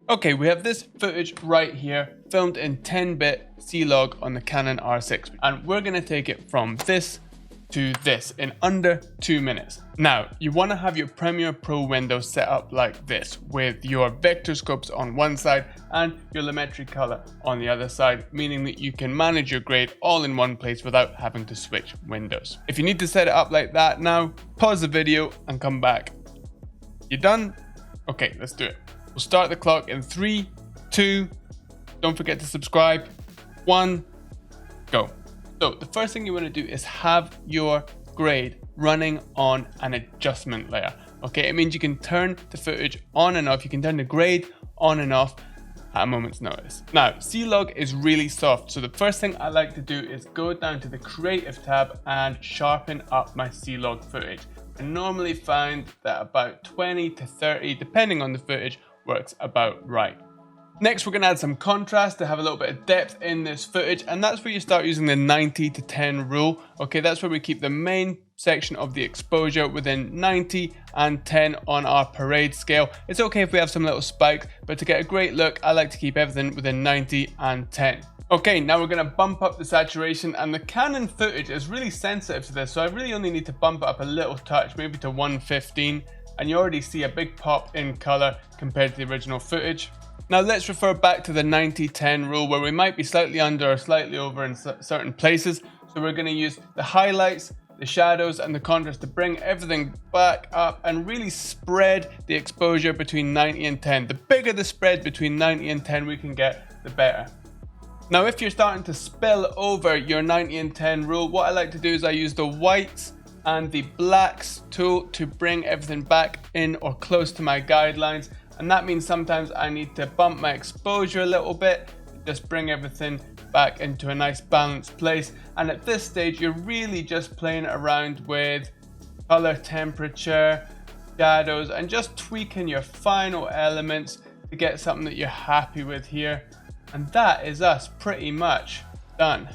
Okay, we have this footage right here, filmed in 10-bit C-Log on the Canon R6, and we're gonna take it from this to this in under 2 minutes. Now, you wanna have your Premiere Pro window set up like this, with your vector scopes on one side and your Lumetri color on the other side, meaning that you can manage your grade all in one place without having to switch windows. If you need to set it up like that now, pause the video and come back. You done? Okay, let's do it. We'll start the clock in 3, 2, don't forget to subscribe, 1, go. So the first thing you want to do is have your grade running on an adjustment layer. Okay, it means you can turn the footage on and off, you can turn the grade on and off at a moment's notice. Now, C-Log is really soft, so the first thing I like to do is go down to the Creative tab and sharpen up my C-Log footage. I normally find that about 20 to 30, depending on the footage, works about right. Next, we're going to add some contrast to have a little bit of depth in this footage, and that's where you start using the 90 to 10 rule. Okay, that's where we keep the main section of the exposure within 90 and 10 on our parade scale. It's okay if we have some little spikes, but to get a great look, I like to keep everything within 90 and 10. Okay, now we're going to bump up the saturation, and the Canon footage is really sensitive to this, so I really only need to bump it up a little touch, maybe to 115, and you already see a big pop in color compared to the original footage. Now let's refer back to the 90-10 rule, where we might be slightly under or slightly over in certain places. So we're going to use the highlights, the shadows and the contrast to bring everything back up and really spread the exposure between 90 and 10. The bigger the spread between 90 and 10 we can get, the better. Now if you're starting to spill over your 90 and 10 rule, what I like to do is I use the whites and the blacks tool to bring everything back in or close to my guidelines. And that means sometimes I need to bump my exposure a little bit, just bring everything back into a nice balanced place. And at this stage, you're really just playing around with color temperature, shadows, and just tweaking your final elements to get something that you're happy with here. And that is us pretty much done.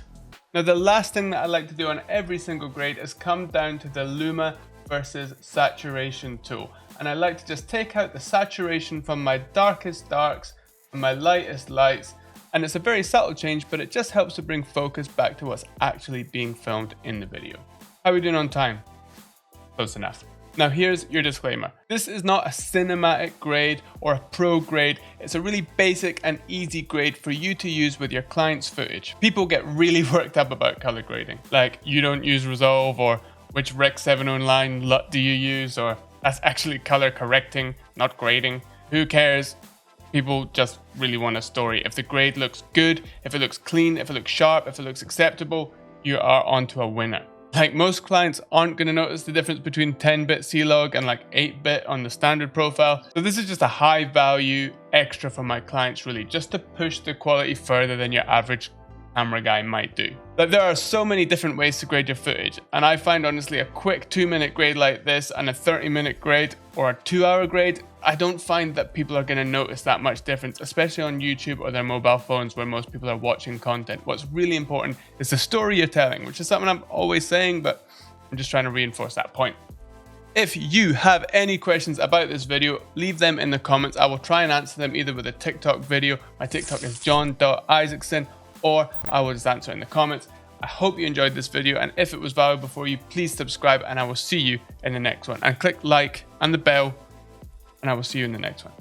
Now, the last thing that I like to do on every single grade is come down to the Luma versus saturation tool. And I like to just take out the saturation from my darkest darks and my lightest lights. And it's a very subtle change, but it just helps to bring focus back to what's actually being filmed in the video. How are we doing on time? Close enough. Now here's your disclaimer. This is not a cinematic grade or a pro grade. It's a really basic and easy grade for you to use with your client's footage. People get really worked up about color grading. Like, you don't use Resolve, or which Rec 709 LUT do you use, or that's actually color correcting, not grading. Who cares? People just really want a story. If the grade looks good, if it looks clean, if it looks sharp, if it looks acceptable, you are onto a winner. Like, most clients aren't going to notice the difference between 10-bit C-Log and like 8-bit on the standard profile. So this is just a high value extra for my clients, really, just to push the quality further than your average camera guy might do. But there are so many different ways to grade your footage, and I find honestly a quick 2-minute grade like this and a 30-minute grade or a 2-hour grade, I don't find that people are going to notice that much difference, especially on YouTube or their mobile phones where most people are watching content. What's really important is the story you're telling, which is something I'm always saying, but I'm just trying to reinforce that point. If you have any questions about this video, leave them in the comments. I will try and answer them either with a TikTok video. My TikTok is John.Isaacson, or I will just answer in the comments. I hope you enjoyed this video, and if it was valuable for you, please subscribe, and I will see you in the next one. And click like and the bell, and I will see you in the next one.